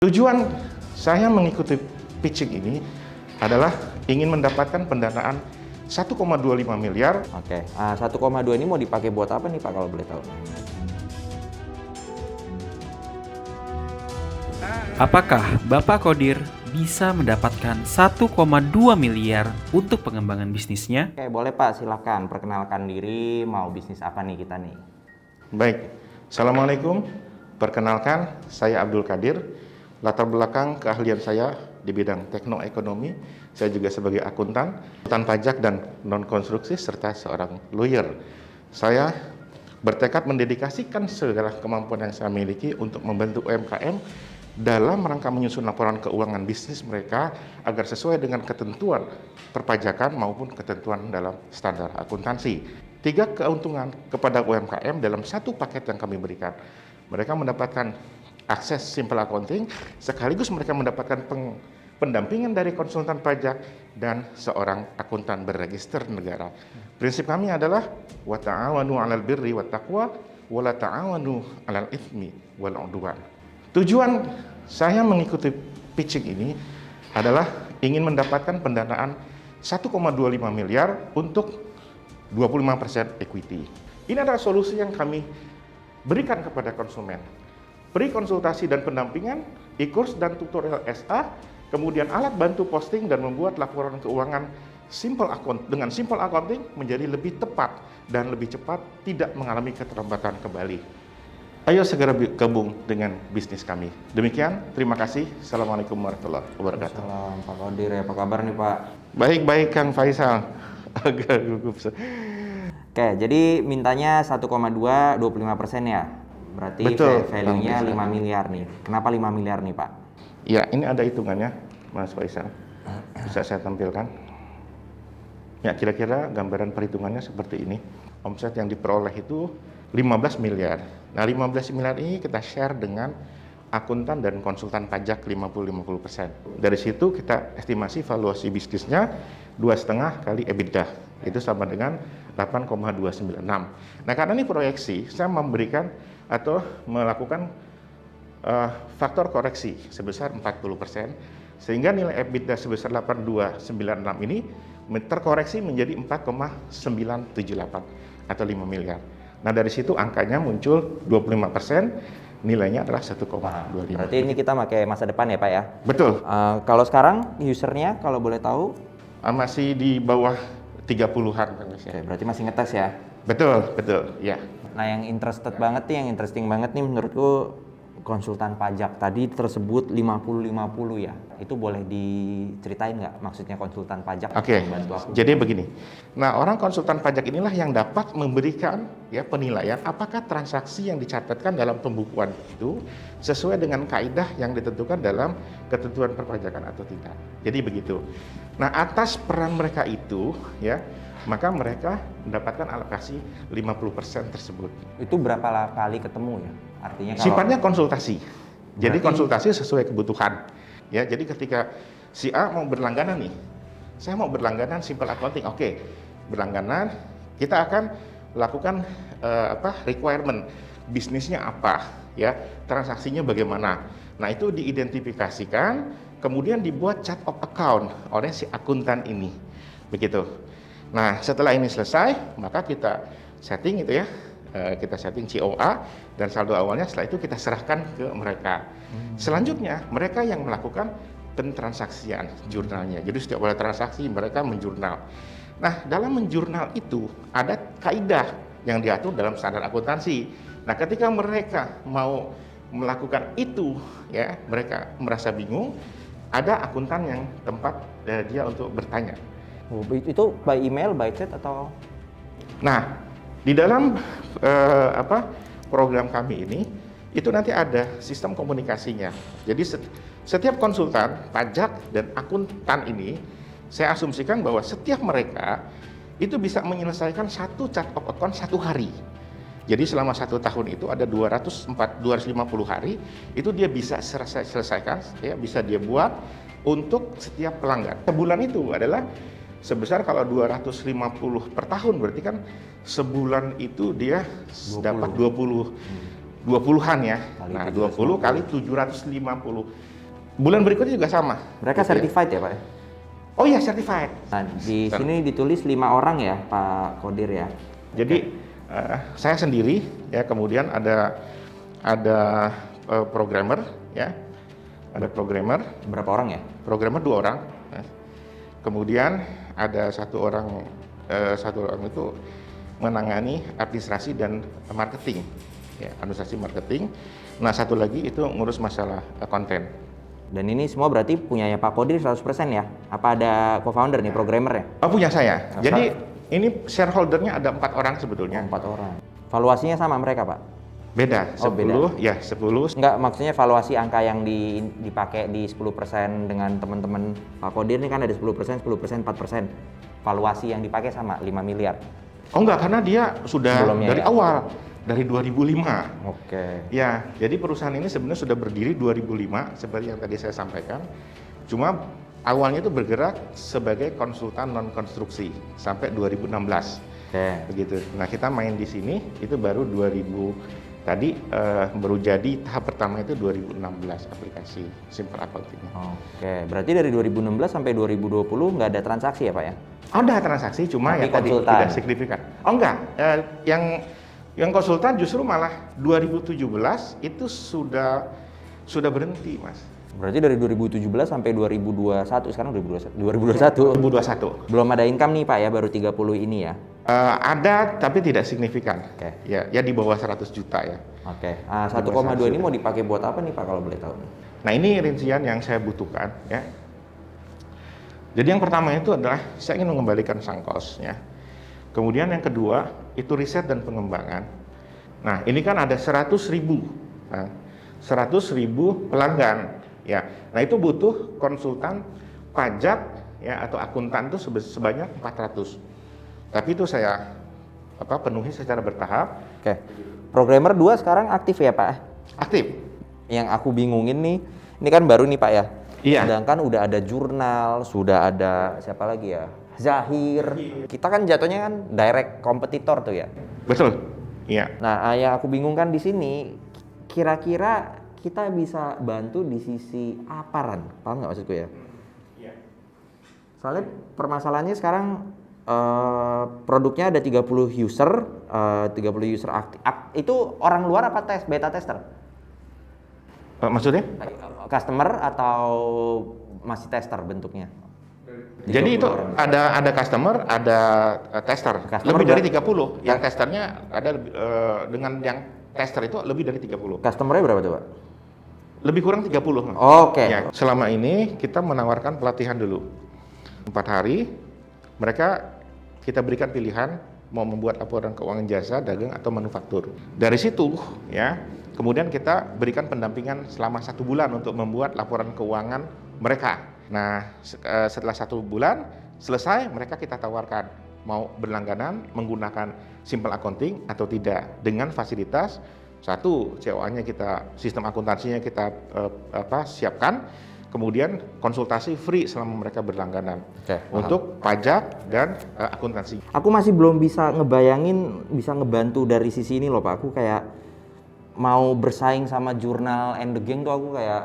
Tujuan saya mengikuti pitching ini adalah ingin mendapatkan pendanaan 1,25 miliar. Oke, 1,2 ini mau dipakai buat apa nih Pak kalau boleh tahu? Apakah Bapak Kodir bisa mendapatkan 1,2 miliar untuk pengembangan bisnisnya? Oke, boleh Pak, silakan perkenalkan diri, mau bisnis apa nih kita nih? Baik, Assalamualaikum. Perkenalkan, saya Abdul Qadir. Latar belakang keahlian saya di bidang teknoekonomi. Saya juga sebagai akuntan pajak dan non-konstruksi serta seorang lawyer. Saya bertekad mendedikasikan segala kemampuan yang saya miliki untuk membantu UMKM dalam rangka menyusun laporan keuangan bisnis mereka agar sesuai dengan ketentuan perpajakan maupun ketentuan dalam standar akuntansi. 3 keuntungan kepada UMKM dalam satu paket yang kami berikan. Mereka mendapatkan akses simple accounting, sekaligus mereka mendapatkan pendampingan dari konsultan pajak dan seorang akuntan berregister negara. Prinsip kami adalah wa ta'awanu 'alal birri wat taqwa wa la ta'awanu 'alal itsmi wal 'udwan. Tujuan saya mengikuti pitching ini adalah ingin mendapatkan pendanaan 1,25 miliar untuk 25% equity. Ini adalah solusi yang kami berikan kepada konsumen. Pre-konsultasi dan pendampingan, e-course dan tutorial SA, kemudian alat bantu posting dan membuat laporan keuangan dengan simple accounting menjadi lebih tepat dan lebih cepat, tidak mengalami keterlambatan kembali. Ayo segera gabung dengan bisnis kami. Demikian, terima kasih. Assalamualaikum warahmatullahi wabarakatuh. Salam Pak Kodir, apa kabar nih Pak? Baik-baik Kang Faisal. Agak gugup. Oke, jadi mintanya 1,2, 25% ya? Berarti Betul, value-nya Bang 5 miliar nih. Kenapa 5 miliar nih Pak? Ya, ini ada hitungannya, Mas Faisal. Bisa saya tampilkan. Ya, kira-kira gambaran perhitungannya seperti ini. Omset yang diperoleh itu 15 miliar. Nah, 15 miliar ini kita share dengan akuntan dan konsultan pajak 50-50%. Dari situ kita estimasi valuasi bisnisnya 2,5 kali EBITDA. Itu sama dengan 8,296. Nah, karena ini proyeksi, saya memberikan atau melakukan faktor koreksi sebesar 40%, sehingga nilai EBITDA sebesar 8,296 ini terkoreksi menjadi 4,978 atau 5 miliar. Nah, dari situ angkanya muncul 25%, nilainya adalah 1,25. Berarti ini kita pakai masa depan ya Pak ya? Betul. Kalau sekarang usernya kalau boleh tahu? Masih di bawah 30-an. Oke, berarti masih ngetes ya? Betul, ya. Nah, yang interested banget nih, yang interesting banget nih menurutku konsultan pajak tadi tersebut 50-50 ya. Itu boleh diceritain nggak maksudnya konsultan pajak? Oke, Bantu aku. jadi begini. Nah, orang konsultan pajak inilah yang dapat memberikan ya penilaian apakah transaksi yang dicatatkan dalam pembukuan itu sesuai dengan kaidah yang ditentukan dalam ketentuan perpajakan atau tidak. Jadi begitu. Nah, atas peran mereka itu ya, maka mereka mendapatkan alokasi 50% tersebut. Itu berapa kali ketemu ya? Artinya kalau Sifatnya konsultasi. Jadi Berarti- konsultasi sesuai kebutuhan. Ya, jadi ketika si A mau berlangganan nih, saya mau berlangganan simple accounting. Oke, berlangganan, kita akan lakukan requirement bisnisnya apa, ya, transaksinya bagaimana. Nah, itu diidentifikasikan, kemudian dibuat chart of account oleh si akuntan ini, begitu. Nah, setelah ini selesai, maka kita setting itu ya. Kita setting COA dan saldo awalnya, setelah itu kita serahkan ke mereka. Selanjutnya mereka yang melakukan pentransaksian jurnalnya. Jadi setiap kali transaksi mereka menjurnal. Nah, dalam menjurnal itu ada kaidah yang diatur dalam standar akuntansi. Nah, ketika mereka mau melakukan itu ya, mereka merasa bingung, ada akuntan yang tempat dia untuk bertanya. itu by email, by chat atau? Nah, di dalam program kami ini, itu nanti ada sistem komunikasinya. Jadi setiap konsultan pajak dan akuntan ini, saya asumsikan bahwa setiap mereka itu bisa menyelesaikan satu chart of account 1 hari. Jadi selama 1 tahun itu ada 250 hari, itu dia bisa selesaikan, ya, bisa dia buat untuk setiap pelanggan. Sebulan itu adalah sebesar kalau 250 per tahun, berarti kan sebulan itu dia 20. dapat 20-an ya. Kali Nah, 750. 20 kali 750. bulan berikutnya juga sama. Mereka Gitu ya. certified ya Pak? Oh iya, certified. Nah, di sini ditulis 5 orang ya Pak Kodir ya? Jadi saya sendiri ya, kemudian ada programmer ya, ada programmer. Berapa orang ya? Programmer 2 orang. Ya. Kemudian ada satu orang itu menangani administrasi dan marketing, ya, administrasi marketing. Nah, satu lagi itu ngurus masalah konten. Dan ini semua berarti punyanya Pak Kodir 100% ya? Apa ada co-founder nih, programmer ya? Oh, punya saya. Nah, Jadi ini shareholdernya ada 4 orang sebetulnya. 4 orang. Valuasinya sama mereka Pak? Beda, 10, Oh, beda. ya 10. Enggak, maksudnya valuasi angka yang dipakai di 10% dengan teman-teman Pak Kodir ini kan ada 10%, 10%, 4%. Valuasi yang dipakai sama 5 miliar. Oh enggak, karena dia sudah Sebelumnya dari ya? awal, dari 2005. Oke. Ya, jadi perusahaan ini sebenarnya sudah berdiri 2005 seperti yang tadi saya sampaikan. Cuma awalnya itu bergerak sebagai konsultan non konstruksi sampai 2016. Oke. Begitu. Nah, kita main di sini itu baru 2000 tadi baru jadi tahap pertama itu 2016 aplikasi Simple Accounting. Oke, berarti dari 2016 sampai 2020 nggak ada transaksi ya Pak ya? Ada transaksi, cuma Tapi ya tadi konsultan. tidak signifikan. Oh enggak, yang konsultan justru malah 2017 itu sudah berhenti, Mas. Berarti dari 2017 sampai 2021, sekarang 2021. 2021. Belum ada income nih Pak ya, baru 30 ini ya? Ada tapi tidak signifikan. Oke. Ya di bawah 100 juta ya. Oke, 1,2 ini mau dipakai buat apa nih Pak kalau boleh tahu? Nah, ini rincian yang saya butuhkan ya. Jadi yang pertama itu adalah saya ingin mengembalikan sang cost ya. Kemudian yang kedua itu riset dan pengembangan. Nah, ini kan ada 100.000 pelanggan ya. Nah, itu butuh konsultan pajak ya atau akuntan itu sebanyak 400. Tapi itu saya penuhi secara bertahap. Oke, programmer 2 sekarang aktif ya Pak? Aktif. Yang aku bingungin nih, ini kan baru nih Pak ya? Iya. Sedangkan udah ada jurnal, sudah ada siapa lagi ya? Zahir. Kita kan jatuhnya kan direct kompetitor tuh ya. Betul. Iya. Nah, yang aku bingung kan di sini, kira-kira kita bisa bantu di sisi apa Ran? Paham nggak maksudku ya? Iya. Soalnya permasalahannya sekarang produknya ada 30 user, 30 user aktif. Itu orang luar apa beta tester? Maksudnya? Customer atau masih tester bentuknya? Jadi itu ada customer, ada tester. Customer Lebih dari berapa? 30. Yang testernya ada dengan yang tester itu lebih dari 30. Customer-nya berapa tuh Pak? Lebih kurang 30. Oke. Ya, selama ini kita menawarkan pelatihan dulu. 4 hari, mereka kita berikan pilihan mau membuat laporan keuangan jasa, dagang atau manufaktur. Dari situ ya, kemudian kita berikan pendampingan selama 1 bulan untuk membuat laporan keuangan mereka. Nah, setelah 1 bulan selesai, mereka kita tawarkan mau berlangganan menggunakan Simple Accounting atau tidak dengan fasilitas 1 COA-nya kita, sistem akuntansinya kita siapkan, kemudian konsultasi free selama mereka berlangganan. Oke, untuk pajak dan akuntansi. Aku masih belum bisa ngebayangin bisa ngebantu dari sisi ini loh Pak. Aku kayak mau bersaing sama jurnal and the gang tuh aku kayak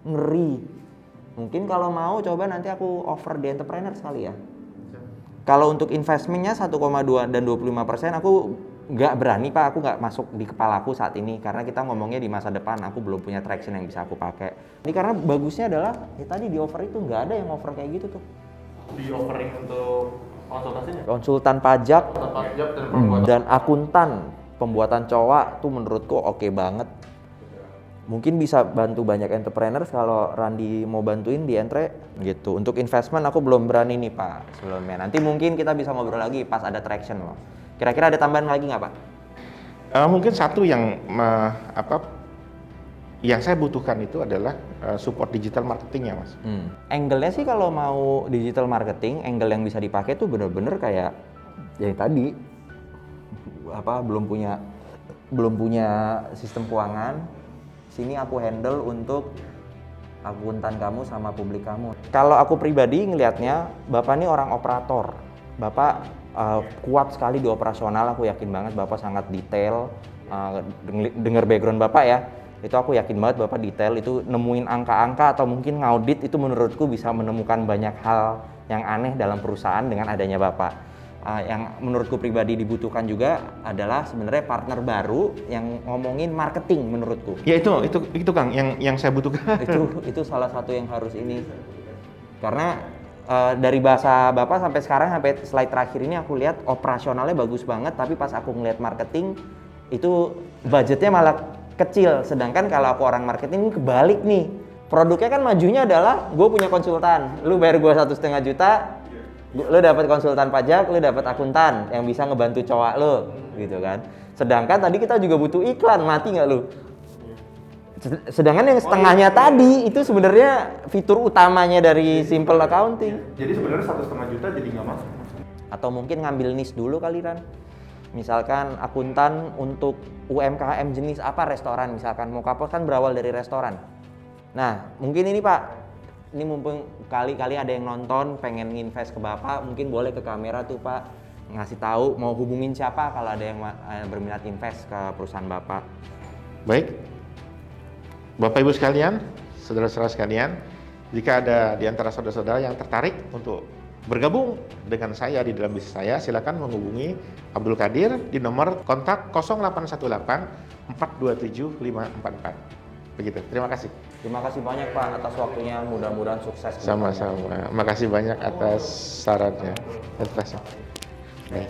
ngeri. Mungkin kalau mau coba nanti aku offer di entrepreneur sekali ya. Kalau untuk investmentnya 1,2 dan 25% aku nggak berani Pak, aku nggak masuk di kepalaku saat ini karena kita ngomongnya di masa depan, aku belum punya traction yang bisa aku pakai. Ini karena bagusnya adalah tadi di offer itu nggak ada yang offer kayak gitu tuh. Di offering untuk konsultasinya? Konsultan pajak Pajak dan pembuatan. dan akuntan pembuatan COA tuh menurutku oke banget. Mungkin bisa bantu banyak entrepreneur kalau Randi mau bantuin di entre gitu. Untuk investment aku belum berani nih Pak sebelumnya. Nanti mungkin kita bisa ngobrol lagi pas ada traction loh. Kira-kira ada tambahan lagi nggak Pak? Mungkin satu yang yang saya butuhkan itu adalah support digital marketingnya, Mas. Angle-nya sih kalau mau digital marketing, angle yang bisa dipakai tuh bener-bener kayak yang tadi belum punya sistem keuangan. Sini aku handle untuk akuntan kamu sama publik kamu. Kalau aku pribadi ngelihatnya, Bapak ini orang operator. Bapak kuat sekali di operasional, aku yakin banget Bapak sangat detail. Dengar background Bapak ya, Itu aku yakin banget Bapak detail itu nemuin angka-angka atau mungkin ngaudit itu menurutku bisa menemukan banyak hal yang aneh dalam perusahaan dengan adanya Bapak. Yang menurutku pribadi dibutuhkan juga adalah sebenarnya partner baru yang ngomongin marketing menurutku. Ya itu Kang yang saya butuhkan. Itu salah satu yang harus ini. Karena dari bahasa Bapak sampai sekarang sampai slide terakhir ini aku lihat operasionalnya bagus banget, tapi pas aku ngeliat marketing itu budgetnya malah kecil. Sedangkan kalau aku orang marketing kebalik nih. Produknya kan majunya adalah gue punya konsultan, lu bayar gue 1,5 juta, lu dapat konsultan pajak, lu dapat akuntan yang bisa ngebantu cowok lu, gitu kan. Sedangkan tadi kita juga butuh iklan, mati nggak lu? Sedangkan yang setengahnya tadi itu sebenarnya fitur utamanya dari simple accounting. Jadi sebenarnya 1,5 juta jadi nggak masuk. Atau mungkin ngambil niche dulu kali Ran. Misalkan akuntan untuk UMKM jenis apa, restoran misalkan. Mokapos kan berawal dari restoran. Nah, mungkin ini Pak, ini mumpung kali-kali ada yang nonton pengen nginvest ke Bapak, mungkin boleh ke kamera tuh Pak, ngasih tahu mau hubungin siapa kalau ada yang berminat invest ke perusahaan Bapak. Baik, Bapak Ibu sekalian, saudara-saudara sekalian, jika ada di antara saudara-saudara yang tertarik untuk bergabung dengan saya di dalam bisnis saya, silakan menghubungi Abdul Qadir di nomor kontak 0818 427 544. Begitu. Terima kasih. Terima kasih banyak Pak atas waktunya, mudah-mudahan sukses. Sama-sama. Makasih banyak atas sarannya. Baik.